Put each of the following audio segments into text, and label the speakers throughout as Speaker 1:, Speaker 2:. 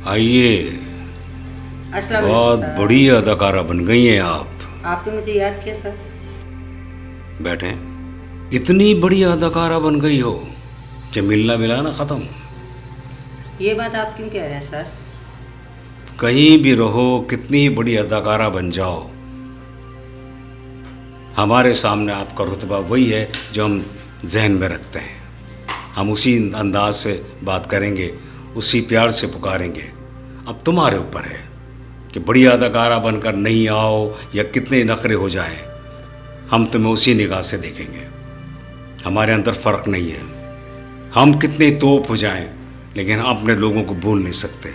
Speaker 1: आइए।
Speaker 2: अस्सलाम वालेकुम
Speaker 1: बहुत
Speaker 2: सर।
Speaker 1: बड़ी अदाकारा बन गई हैं आप।
Speaker 2: आपने मुझे याद किया सर।
Speaker 1: बैठें। इतनी बड़ी अदाकारा बन गई हो कि मिलना मिलाना ख़त्म।
Speaker 2: ये बात आप क्यों कह रहे हैं सर?
Speaker 1: कहीं भी रहो, कितनी ही बड़ी अदाकारा बन जाओ, हमारे सामने आपका रुतबा वही है जो हम जहन में रखते हैं। हम उसी अंदाज से बात करेंगे, उसी प्यार से पुकारेंगे। अब तुम्हारे ऊपर है कि बड़ी अदाकारा बनकर नहीं आओ या कितने नखरे हो जाएं, हम तुम्हें उसी निगाह से देखेंगे। हमारे अंदर फ़र्क नहीं है। हम कितने तोप हो जाएं, लेकिन हम अपने लोगों को भूल नहीं सकते।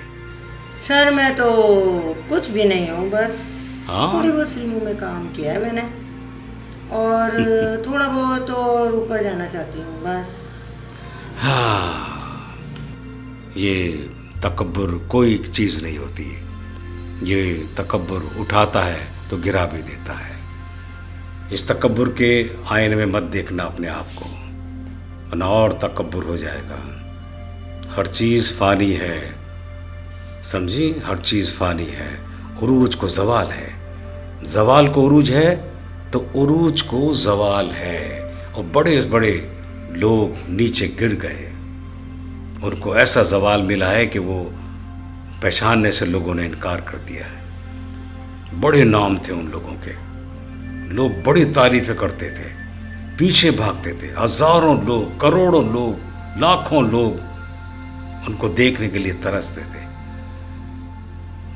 Speaker 2: सर मैं तो कुछ भी नहीं हूँ, बस
Speaker 1: हाँ।
Speaker 2: थोड़ी बहुत फिल्मों में काम किया है मैंने, और थोड़ा बहुत और ऊपर जाना चाहती हूँ बस।
Speaker 1: हाँ, ये तकब्बुर कोई चीज़ नहीं होती। ये तकब्बुर उठाता है तो गिरा भी देता है। इस तकब्बुर के आईने में मत देखना अपने आप को, वरना और तकब्बुर हो जाएगा। हर चीज़ फ़ानी है, समझी? हर चीज़ फ़ानी है। उरूज को ज़वाल है, ज़वाल को उरूज है, तो उरूज को ज़वाल है। और बड़े बड़े लोग नीचे गिर गए, उनको ऐसा ज़वाल मिला है कि वो पहचानने से लोगों ने इनकार कर दिया है। बड़े नाम थे उन लोगों के, लोग बड़ी तारीफ़ें करते थे, पीछे भागते थे। हज़ारों लोग, करोड़ों लोग, लाखों लोग उनको देखने के लिए तरसते थे।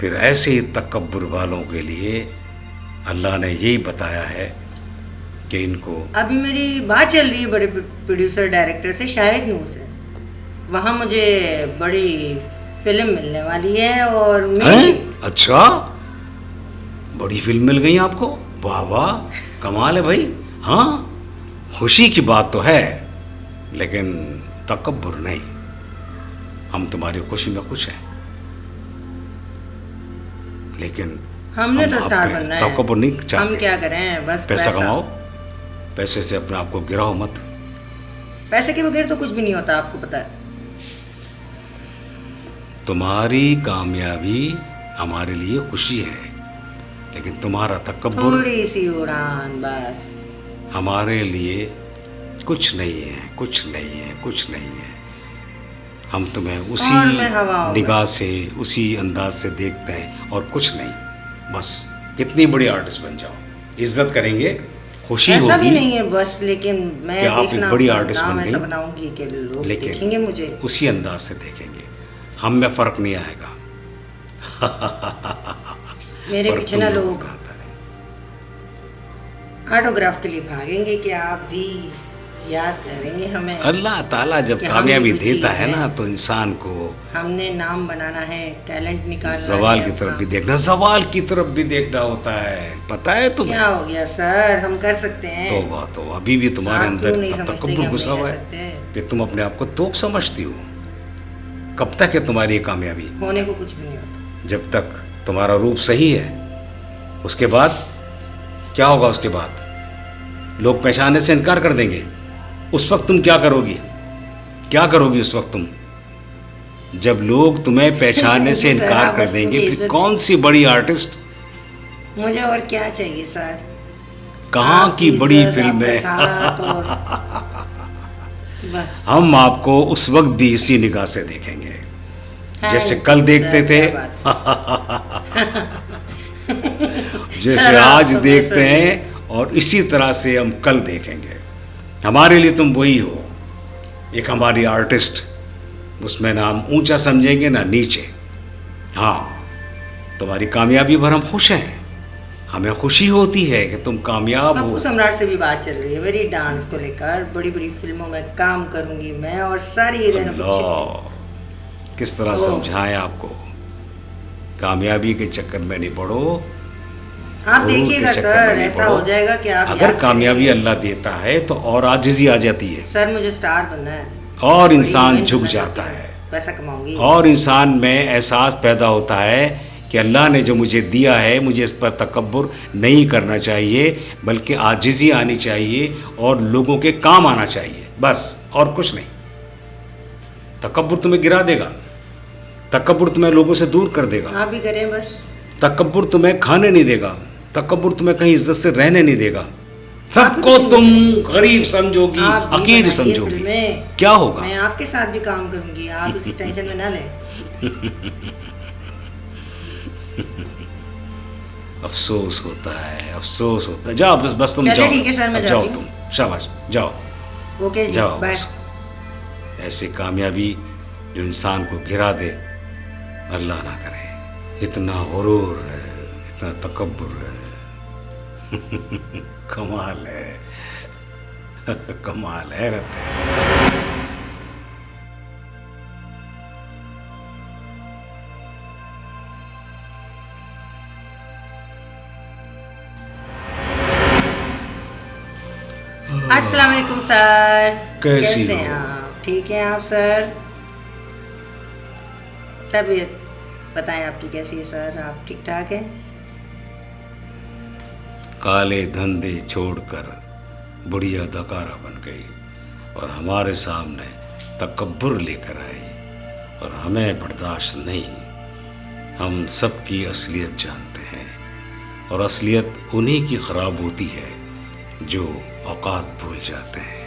Speaker 1: फिर ऐसे ही तकब्बुर वालों के लिए अल्लाह ने यही बताया है कि इनको।
Speaker 2: अभी मेरी बात चल रही है बड़े प्रोड्यूसर डायरेक्टर से, शाहिद नूर से। वहाँ मुझे बड़ी फिल्म मिलने वाली है और
Speaker 1: अच्छा, बड़ी फिल्म मिल गई आपको? वाह वाह, कमाल है भाई। हाँ, खुशी की बात तो है, लेकिन तकब्बुर नहीं। हम तुम्हारी खुशी में खुश हैं, लेकिन
Speaker 2: हमने तो स्टार बनना है।
Speaker 1: तकब्बुर नहीं चाहते।
Speaker 2: हम क्या करें, बस
Speaker 1: पैसा कमाओ, पैसे से अपने आप को गिराओ मत।
Speaker 2: पैसे के बगैर तो कुछ भी नहीं होता, आपको पता है।
Speaker 1: तुम्हारी कामयाबी हमारे लिए खुशी है, लेकिन तुम्हारा तकब्बुर
Speaker 2: थोड़ी सी उड़ान बस
Speaker 1: हमारे लिए कुछ नहीं है, कुछ नहीं है, कुछ नहीं है। हम तुम्हें उसी निगाह से, उसी अंदाज से देखते हैं और कुछ नहीं। बस कितनी बड़ी आर्टिस्ट बन जाओ, इज्जत करेंगे, खुशी होगी।
Speaker 2: ऐसा भी नहीं है बस, लेकिन मैं
Speaker 1: कि आप एक बड़ी आर्टिस्ट बन गई,
Speaker 2: बनाऊंगी कि लोग देखेंगे मुझे,
Speaker 1: उसी अंदाज से देखेंगे। हम में फ़र्क नहीं आएगा।
Speaker 2: मेरे पीछे ना लोग ऑटोग्राफ के लिए भागेंगे कि आप भी याद करेंगे हमें।
Speaker 1: अल्लाह ताला जब कामयाबी देता है ना, तो इंसान को
Speaker 2: हमने नाम बनाना है, टैलेंट निकालना है।
Speaker 1: ज़वाल की तरफ भी देखना, ज़वाल की तरफ भी देखना होता है, पता है तुम्हें?
Speaker 2: क्या हो गया सर, हम कर सकते हैं।
Speaker 1: तो अभी भी तुम्हारे अंदर तकब्बुर घुसा हुआ है कि तुम अपने आप को तोप समझती हो। कब तक है तुम्हारी कामयाबी?
Speaker 2: होने को कुछ भी नहीं होता
Speaker 1: जब तक तुम्हारा रूप सही है। उसके बाद क्या होगा? उसके बाद लोग पहचानने से इनकार कर देंगे। उस वक्त तुम क्या करोगी? क्या करोगी उस वक्त तुम, जब लोग तुम्हें पहचानने से इनकार कर देंगे? फिर कौन सी बड़ी आर्टिस्ट?
Speaker 2: मुझे और क्या चाहिए सर?
Speaker 1: कहाँ की बड़ी फिल्म है? हम आपको उस वक्त भी इसी निगाह से देखेंगे जैसे कल देखते थे, जैसे आज देखते हैं, और इसी तरह से हम कल देखेंगे। हमारे लिए तुम वही हो, एक हमारी आर्टिस्ट। उसमें ना हम ऊंचा समझेंगे ना नीचे। हाँ, तुम्हारी कामयाबी पर हम खुश हैं, हमें खुशी होती है कि तुम कामयाब हो।
Speaker 2: सम्राट से भी बात चल रही है मेरी, डांस को लेकर। बड़ी बड़ी फिल्मों में काम करूंगी मैं, और सारी हीरोइनों को
Speaker 1: किस तरह समझाएं आपको? कामयाबी के चक्कर में नहीं पड़ो,
Speaker 2: आप देखिएगा सर, ऐसा हो जाएगा कि आप
Speaker 1: अगर कामयाबी अल्लाह देता है तो और आजिज़ी आ जाती है।
Speaker 2: सर मुझे स्टार बनना है,
Speaker 1: और इंसान झुक जाता है,
Speaker 2: पैसा कमाऊंगी,
Speaker 1: और इंसान में एहसास पैदा होता है कि अल्लाह ने जो मुझे दिया है, मुझे इस पर तकब्बुर नहीं करना चाहिए, बल्कि आजिज़ी आनी चाहिए और लोगों के काम आना चाहिए, बस और कुछ नहीं। तकब्बुर तुम्हें गिरा देगा। तकब्बुर तुम्हें लोगों से दूर कर देगा।
Speaker 2: आप भी करें बस।
Speaker 1: तकब्बुर तुम्हें खाने नहीं देगा, तकब्बुर तुम्हें कहीं इज्जत से रहने नहीं देगा।
Speaker 2: आप
Speaker 1: सबको
Speaker 2: भी
Speaker 1: तुम गरीब समझोगी,
Speaker 2: आप भी
Speaker 1: हकीर
Speaker 2: बनाइए
Speaker 1: समझोगी,
Speaker 2: फिल्में।
Speaker 1: क्या होगा?
Speaker 2: मैं आपके साथ भी काम करूंगी, आप इस टेंशन में ना लें।
Speaker 1: अफसोस होता है, अफसोस होता है। जाओ बस तुम
Speaker 2: चलिए
Speaker 1: जाओ।
Speaker 2: ठीक है सर, मैं
Speaker 1: अब जाओ
Speaker 2: जाती
Speaker 1: तुम, शाबाश, जाओ
Speaker 2: ओके जी,
Speaker 1: जाओ
Speaker 2: बाय।
Speaker 1: बस। ऐसी कामयाबी जो इंसान को गिरा दे, अल्लाह ना करे। इतना गुरूर है, इतना तकब्बुर है। कमाल है, कमाल, हैरत है।
Speaker 2: अस्सलाम वालेकुम सर,
Speaker 1: कैसी
Speaker 2: कैसे
Speaker 1: हो?
Speaker 2: हैं आप? ठीक हैं आप सर? तबीयत बताएं आपकी कैसी है सर? आप ठीक ठाक हैं?
Speaker 1: काले धंधे छोड़कर बुढ़िया दकारा बन गई और हमारे सामने तकब्बुर लेकर आई, और हमें बर्दाश्त नहीं। हम सबकी असलियत जानते हैं, और असलियत उन्हीं की ख़राब होती है जो औकात भूल जाते हैं।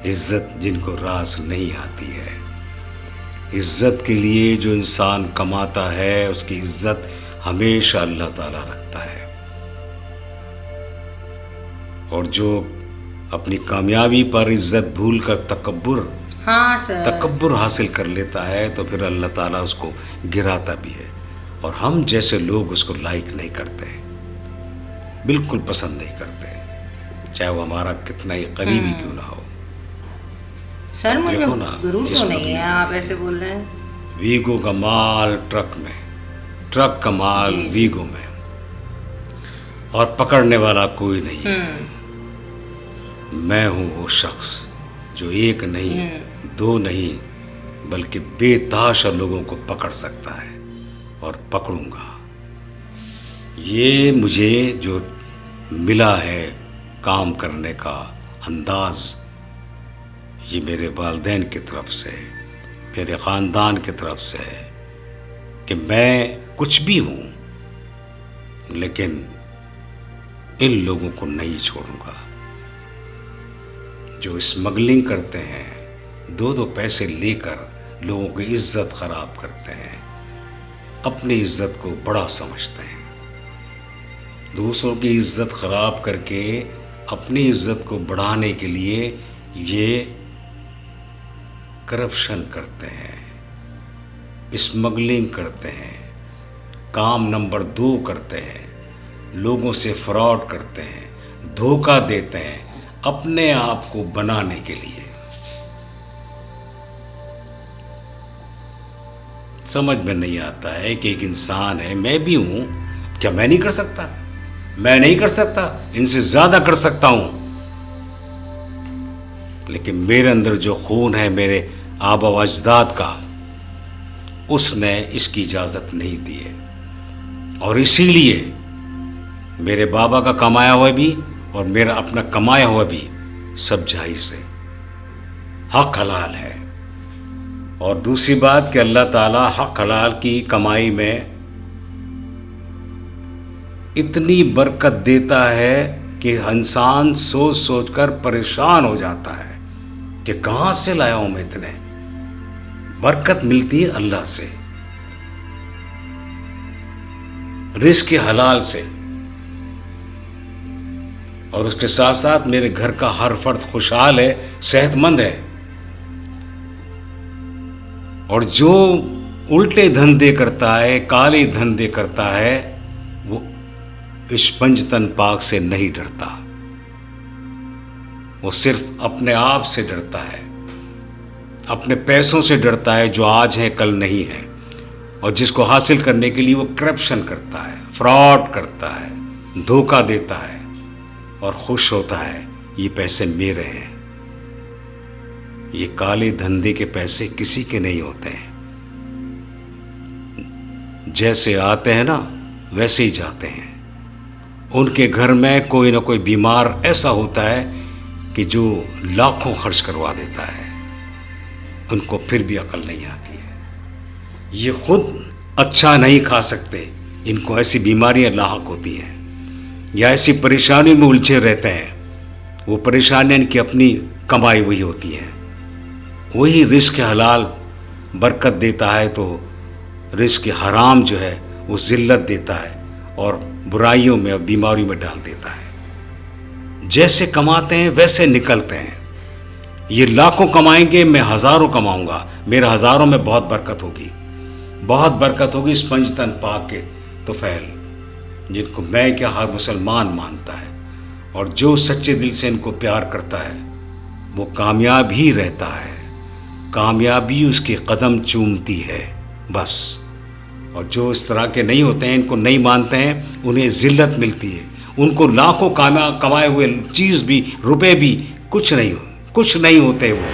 Speaker 1: इज़्ज़त जिनको रास नहीं आती है। इज़्ज़त के लिए जो इंसान कमाता है, उसकी इज़्ज़त हमेशा अल्लाह ताला रखता है। और जो अपनी कामयाबी पर इज़्ज़त भूल कर
Speaker 2: हाँ सर।
Speaker 1: तकब्बुर हासिल कर लेता है, तो फिर अल्लाह ताला उसको गिराता भी है, और हम जैसे लोग उसको लाइक नहीं करते, बिल्कुल पसंद नहीं करते, चाहे वो हमारा कितना ही करीबी क्यों ना हो।
Speaker 2: सर मुझे
Speaker 1: देखो ना,
Speaker 2: गुरूर
Speaker 1: इस
Speaker 2: तो नहीं
Speaker 1: महीने
Speaker 2: है, आप ऐसे बोल रहे हैं।
Speaker 1: वीगो का माल ट्रक में, ट्रक का माल
Speaker 2: जी।
Speaker 1: वीगो में, और पकड़ने वाला कोई नहीं है। मैं हूँ वो शख्स जो एक नहीं, दो नहीं, बल्कि बेतहाशा लोगों को पकड़ सकता है, और पकड़ूंगा। ये मुझे जो मिला है काम करने का अंदाज, ये मेरे वालिदैन की तरफ से, मेरे ख़ानदान की तरफ से है कि मैं कुछ भी हूँ, लेकिन इन लोगों को नहीं छोड़ूंगा जो स्मगलिंग करते हैं, दो दो पैसे लेकर लोगों की इज्जत खराब करते हैं, अपनी इज्जत को बड़ा समझते हैं। दूसरों की इज्जत खराब करके अपनी इज्जत को बढ़ाने के लिए ये करप्शन करते हैं, स्मगलिंग करते हैं, काम नंबर 2 करते हैं, लोगों से फ्रॉड करते हैं, धोखा देते हैं अपने आप को बनाने के लिए। समझ में नहीं आता है कि एक इंसान है, मैं भी हूं, क्या मैं नहीं कर सकता? मैं नहीं कर सकता, इनसे ज्यादा कर सकता हूं, लेकिन मेरे अंदर जो खून है मेरे आबा व अजदाद का, उसने इसकी इजाजत नहीं दी है। और इसीलिए मेरे बाबा का कमाया हुआ भी और मेरा अपना कमाया हुआ भी सब जायज़ है, हक हलाल है। और दूसरी बात कि अल्लाह ताला हक हलाल की कमाई में इतनी बरकत देता है कि इंसान सोच सोच कर परेशान हो जाता है कि कहाँ से लाया हूँ मैं इतने। बरकत मिलती है अल्लाह से, रिज़्क़ हलाल से, और उसके साथ साथ मेरे घर का हर फर्द खुशहाल है, सेहतमंद है। और जो उल्टे धंधे करता है, काले धंधे करता है, वो इस पंजतन पाक से नहीं डरता, वो सिर्फ अपने आप से डरता है, अपने पैसों से डरता है जो आज हैं कल नहीं हैं, और जिसको हासिल करने के लिए वो करप्शन करता है, फ्रॉड करता है, धोखा देता है और खुश होता है ये पैसे मेरे हैं। ये काले धंधे के पैसे किसी के नहीं होते हैं, जैसे आते हैं ना वैसे ही जाते हैं। उनके घर में कोई ना कोई बीमार ऐसा होता है कि जो लाखों खर्च करवा देता है, उनको फिर भी अकल नहीं आती है। ये खुद अच्छा नहीं खा सकते, इनको ऐसी बीमारियां लाहक होती हैं या ऐसी परेशानी में उलझे रहते हैं। वो परेशानियां इनकी अपनी कमाई हुई होती हैं। वही रिस्क हलाल बरकत देता है तो रिस्क हराम जो है वो जिल्लत देता है और बुराइयों में और बीमारियों में डाल देता है। जैसे कमाते हैं वैसे निकलते हैं। ये लाखों कमाएंगे, मैं हज़ारों कमाऊंगा, मेरे हज़ारों में बहुत बरकत होगी, बहुत बरकत होगी। स्पंज तन पाक के तुफैल, जिनको मैं क्या हर मुसलमान मानता है और जो सच्चे दिल से इनको प्यार करता है वो कामयाब ही रहता है। कामयाबी उसके कदम चूमती है बस। और जो इस तरह के नहीं होते हैं, इनको नहीं मानते हैं, उन्हें जिल्लत मिलती है। उनको लाखों कमाए हुए चीज़ भी, रुपए भी कुछ नहीं होते वो।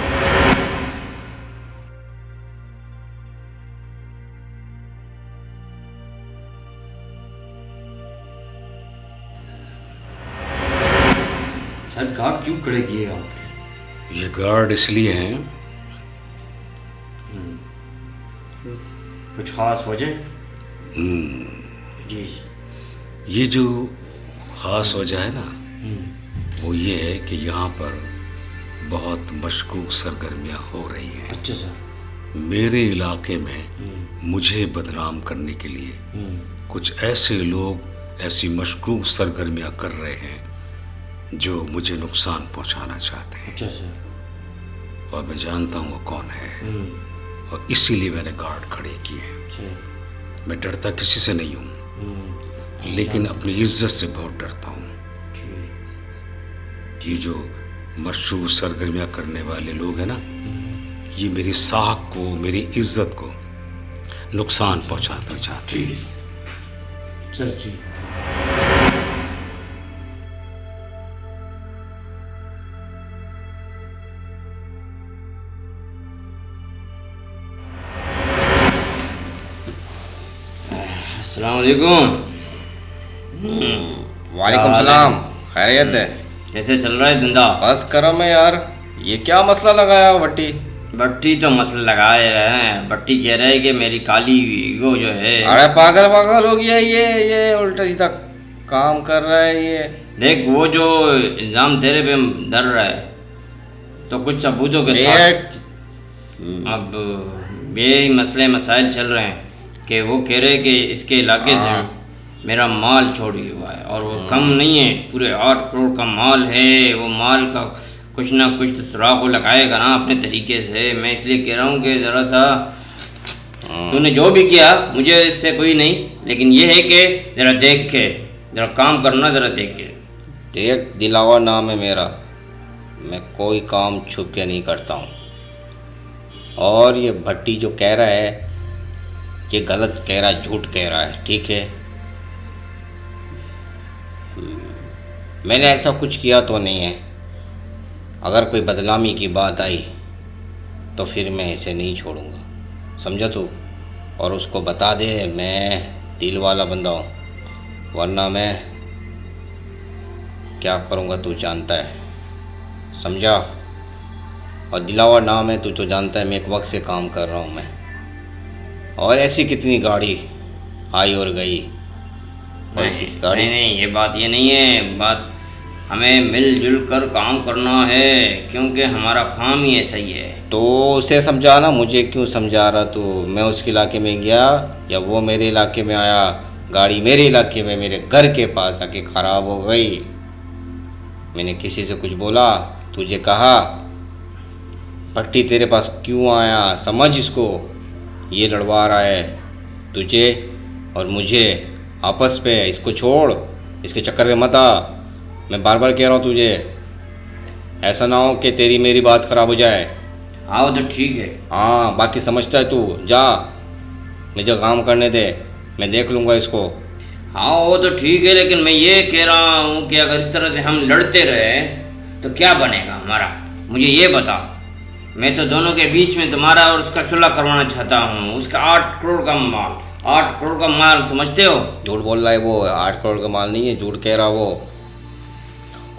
Speaker 3: सर गार्ड क्यों खड़े किए आप?
Speaker 1: ये गार्ड इसलिए हैं,
Speaker 3: कुछ खास वजह? जी।
Speaker 1: ये जो ख़ास वजह है ना, वो ये है कि यहाँ पर बहुत मशकूक सरगर्मियाँ हो रही हैं।
Speaker 3: अच्छा सर।
Speaker 1: मेरे इलाके में मुझे बदनाम करने के लिए कुछ ऐसे लोग ऐसी मशकूक सरगर्मियाँ कर रहे हैं जो मुझे नुकसान पहुँचाना चाहते हैं।
Speaker 3: अच्छा सर।
Speaker 1: और मैं जानता हूँ वो कौन है और इसीलिए मैंने गार्ड खड़े किए हैं।
Speaker 3: अच्छा।
Speaker 1: मैं डरता किसी से नहीं हूँ, लेकिन अपनी इज्जत से बहुत डरता हूँ। ये जो मशहूर सरगर्मियाँ करने वाले लोग हैं ना, ये मेरी साख को, मेरी इज्जत को नुकसान पहुँचाना चाहते हैं।
Speaker 3: सर जी। अस्सलाम वालेकुम।
Speaker 4: वालेकुम सलाम। खैरियत है?
Speaker 3: कैसे चल रहा है धंधा?
Speaker 4: बस करम है यार। ये क्या मसला लगाया भट्टी?
Speaker 3: भट्टी तो मसला लगाए रहे हैं। भट्टी कह रहे हैं कि मेरी काली ईगो जो है।
Speaker 4: अरे पागल हो गया ये उल्टा सीधा काम कर रहा है ये।
Speaker 3: देख, वो जो इल्ज़ाम तेरे पे धर रहा है तो कुछ सबूतों के साथ अब ये मसले मसाइल चल रहे हैं कि वो कह रहे कि इसके इलाके से मेरा माल चोरी हुआ है और वो कम नहीं है, पूरे 8 करोड़ का माल है। वो माल का कुछ ना कुछ तो सुराग वो लगाएगा ना अपने तरीके से। मैं इसलिए कह रहा हूँ कि ज़रा सा तूने जो भी किया मुझे इससे कोई नहीं, लेकिन ये है कि ज़रा देख के ज़रा काम करना, ज़रा देख के।
Speaker 4: देख, दिलावा नाम है मेरा, मैं कोई काम छुप के नहीं करता हूँ। और ये भट्टी जो कह रहा है ये गलत कह रहा है, झूठ कह रहा है, ठीक है। मैंने ऐसा कुछ किया तो नहीं है। अगर कोई बदनामी की बात आई तो फिर मैं इसे नहीं छोड़ूंगा, समझा तू? और उसको बता दे मैं दिल वाला बंदा हूँ, वरना मैं क्या करूँगा तू जानता है, समझा? और दिलावा नाम है, तू तो जानता है मैं एक वक्त से काम कर रहा हूँ मैं। और ऐसी कितनी गाड़ी आई और गई।
Speaker 3: नहीं, ये बात ये नहीं है। बात हमें मिलजुल कर काम करना है क्योंकि हमारा काम ही ऐसा ही है।
Speaker 4: तो उसे समझाना, मुझे क्यों समझा रहा तू? मैं उसके इलाके में गया या वो मेरे इलाके में आया? गाड़ी मेरे इलाके में मेरे घर के पास आके ख़राब हो गई। मैंने किसी से कुछ बोला? तुझे कहा भट्टी तेरे पास क्यों आया? समझ इसको, ये लड़वा रहा है तुझे और मुझे आपस पे। इसको छोड़, इसके चक्कर में मत आ। मैं बार बार कह रहा हूँ तुझे, ऐसा ना हो कि तेरी मेरी बात ख़राब हो जाए।
Speaker 3: आओ तो ठीक है।
Speaker 4: हाँ, बाकी समझता है तू। जा, मुझे काम करने दे, मैं देख लूँगा इसको।
Speaker 3: हाँ वो तो ठीक है, लेकिन मैं ये कह रहा हूँ कि अगर इस तरह से हम लड़ते रहे तो क्या बनेगा हमारा? मुझे ये बता। मैं तो दोनों के बीच में तुम्हारा और उसका सुलह करवाना चाहता हूँ। उसका 8 करोड़ का माल, 8 करोड़ का माल, समझते हो?
Speaker 4: झूठ बोल रहा है वो। 8 करोड़ का माल नहीं है, झूठ कह रहा वो।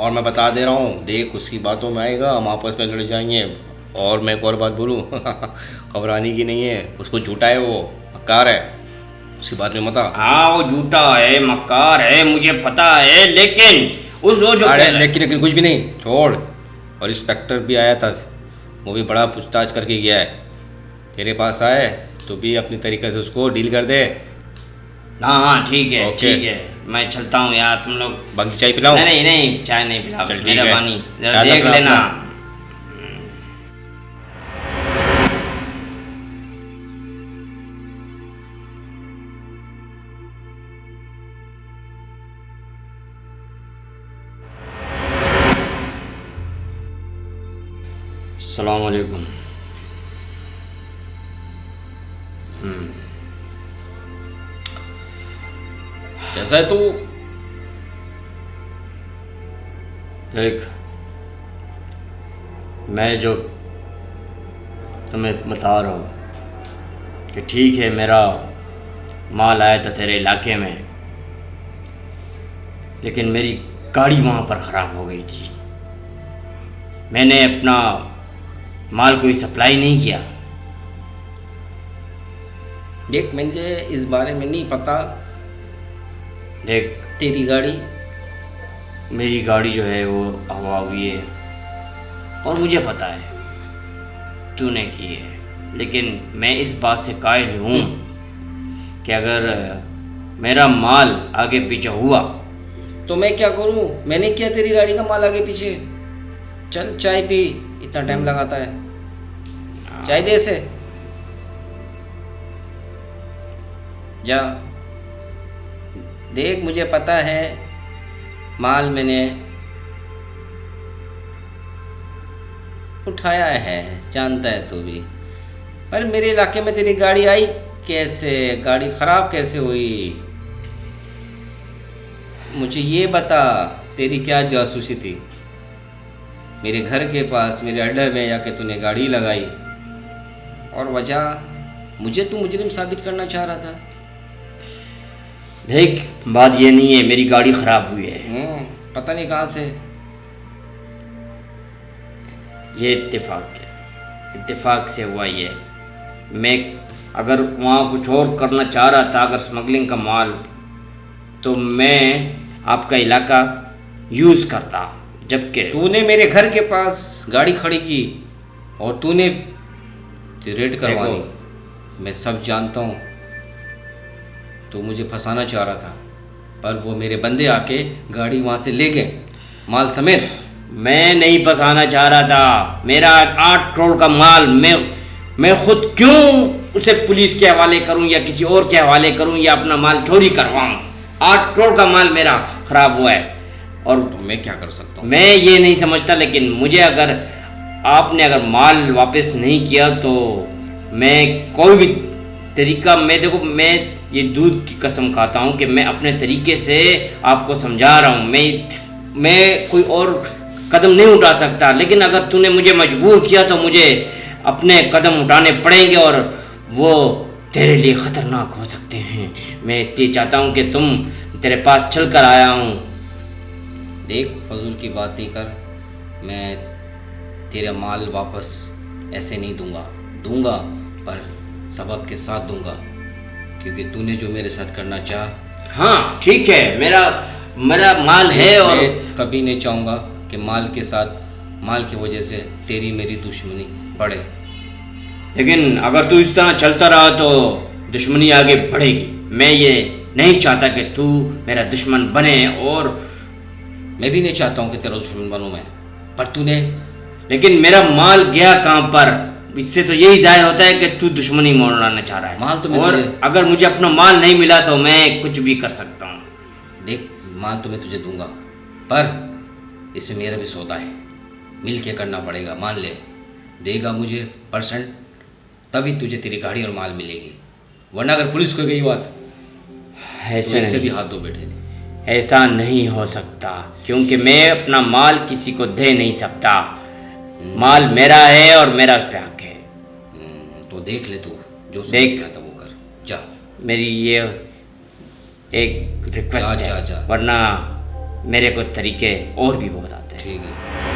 Speaker 4: और मैं बता दे रहा हूँ, देख उसकी बातों में आएगा, हम आपस में लड़ जाएंगे। और मैं एक और बात बोलूँ घबराने की नहीं है, उसको झूठा है वो। मक्कार है, उसकी बात में मत आ।
Speaker 3: हाँ वो झूठा है, मक्कार है, मुझे पता है, लेकिन वो जो
Speaker 4: अरे
Speaker 3: कह रहा है-
Speaker 4: लेकिन कुछ भी नहीं, छोड़। और इंस्पेक्टर भी आया था, वो भी बड़ा पूछताछ करके गया है। तेरे पास आए तो भी अपनी तरीके से उसको डील कर दे।
Speaker 3: हाँ हाँ ठीक है,
Speaker 4: ओके।
Speaker 3: ठीक है, मैं चलता हूँ यार, तुम लोग।
Speaker 4: बाकी चाय पिलाऊं?
Speaker 3: नहीं नहीं नहीं, चाय नहीं पिला,
Speaker 4: चल, ठीक है।
Speaker 3: मेहरबानी, जरा
Speaker 4: ख्याल
Speaker 3: देख
Speaker 4: रखना
Speaker 3: लेना।
Speaker 4: अपना।
Speaker 3: अस्सलाम वालेकुम।
Speaker 4: कैसा है तू?
Speaker 3: देख, मैं जो तुम्हें बता रहा हूँ कि ठीक है, मेरा माल आया था तेरे इलाके में, लेकिन मेरी गाड़ी वहाँ पर ख़राब हो गई थी। मैंने अपना माल कोई सप्लाई नहीं किया।
Speaker 4: देख, मुझे इस बारे में नहीं पता।
Speaker 3: देख,
Speaker 4: तेरी गाड़ी
Speaker 3: मेरी गाड़ी जो है वो हवा हुई है, और मुझे पता है तूने की है, लेकिन मैं इस बात से कायल हूँ कि अगर मेरा माल आगे पीछे हुआ
Speaker 4: तो मैं क्या करूं? मैंने किया तेरी गाड़ी का माल आगे पीछे? चल चाय पी, इतना टाइम लगाता है। चाय दे से जा। देख, मुझे पता है माल मैंने उठाया है, जानता है तू भी। पर मेरे इलाके में तेरी गाड़ी आई कैसे? गाड़ी खराब कैसे हुई? मुझे ये बता, तेरी क्या जासूसी थी? मेरे घर के पास, मेरे अड्डे में जाके तूने गाड़ी लगाई, और वजह मुझे तू मुजरिम साबित करना चाह रहा था।
Speaker 3: देख, बात ये नहीं है मेरी गाड़ी ख़राब हुई है,
Speaker 4: पता नहीं कहाँ से।
Speaker 3: ये इत्तेफाक से हुआ ये। मैं अगर वहाँ कुछ और करना चाह रहा था, अगर स्मगलिंग का माल, तो मैं आपका इलाका यूज़ करता, जबकि
Speaker 4: तूने मेरे घर के पास गाड़ी खड़ी की और तूने रेड करवानी। मैं सब जानता हूँ, तू मुझे फंसाना चाह रहा था, पर वो मेरे बंदे आके गाड़ी वहाँ से ले गए, माल समेत।
Speaker 3: मैं नहीं फंसाना चाह रहा था। मेरा 8 करोड़ का माल मैं खुद क्यों उसे पुलिस के हवाले करूं या किसी और के हवाले करूं या अपना माल चोरी करवाऊं? 8 करोड़ का माल मेरा ख़राब हुआ है, और
Speaker 4: तो मैं क्या कर सकता हूँ?
Speaker 3: मैं ये नहीं समझता, लेकिन मुझे अगर आपने अगर माल वापस नहीं किया तो मैं कोई भी तरीका, मैं देखो, मैं ये दूध की कसम खाता हूँ कि मैं अपने तरीके से आपको समझा रहा हूँ। मैं कोई और कदम नहीं उठा सकता, लेकिन अगर तूने मुझे मजबूर किया तो मुझे अपने कदम उठाने पड़ेंगे, और वो तेरे लिए ख़तरनाक हो सकते हैं। मैं इसलिए चाहता हूँ कि तेरे पास चल कर आया हूँ।
Speaker 4: देख, फजूल की बात नहीं कर। मैं तेरा माल वापस ऐसे नहीं दूंगा, पर सबक के साथ दूंगा, क्योंकि तूने जो मेरे साथ करना चाह।
Speaker 3: हाँ ठीक है, मेरा माल है, और
Speaker 4: मैं कभी नहीं चाहूँगा कि माल के साथ, माल की वजह से तेरी मेरी दुश्मनी बढ़े।
Speaker 3: लेकिन अगर तू इस तरह चलता रहा तो दुश्मनी आगे बढ़ेगी। मैं ये नहीं चाहता कि तू मेरा दुश्मन बने, और
Speaker 4: मैं भी नहीं चाहता हूँ कि तेरा दुश्मन बनूँ मैं, पर तूने।
Speaker 3: लेकिन मेरा माल गया कहाँ पर? इससे तो यही जाहिर होता है कि तू दुश्मनी मोड़ना चाह रहा है।
Speaker 4: माल तो मैं
Speaker 3: और अगर मुझे अपना माल नहीं मिला तो मैं कुछ भी कर सकता हूँ।
Speaker 4: देख, माल तो मैं तुझे दूंगा, पर इसमें मेरा भी सौदा है, मिल के करना पड़ेगा। मान ले, देगा मुझे % तभी तुझे तेरी गाड़ी और माल मिलेगी, वरना अगर पुलिस को गई बात तो
Speaker 3: ऐसे
Speaker 4: इससे भी
Speaker 3: नहीं,
Speaker 4: हाथ धो बैठे थे।
Speaker 3: ऐसा नहीं हो सकता, क्योंकि मैं अपना माल किसी को दे नहीं सकता। माल मेरा है और मेरा उस पर हक है।
Speaker 4: तो देख ले, तू जो
Speaker 3: देख,
Speaker 4: था वो कर, जा।
Speaker 3: मेरी ये एक रिक्वेस्ट
Speaker 4: जा,
Speaker 3: है,
Speaker 4: जा।
Speaker 3: वरना मेरे को तरीके और भी बहुत आते हैं।
Speaker 4: ठीक है।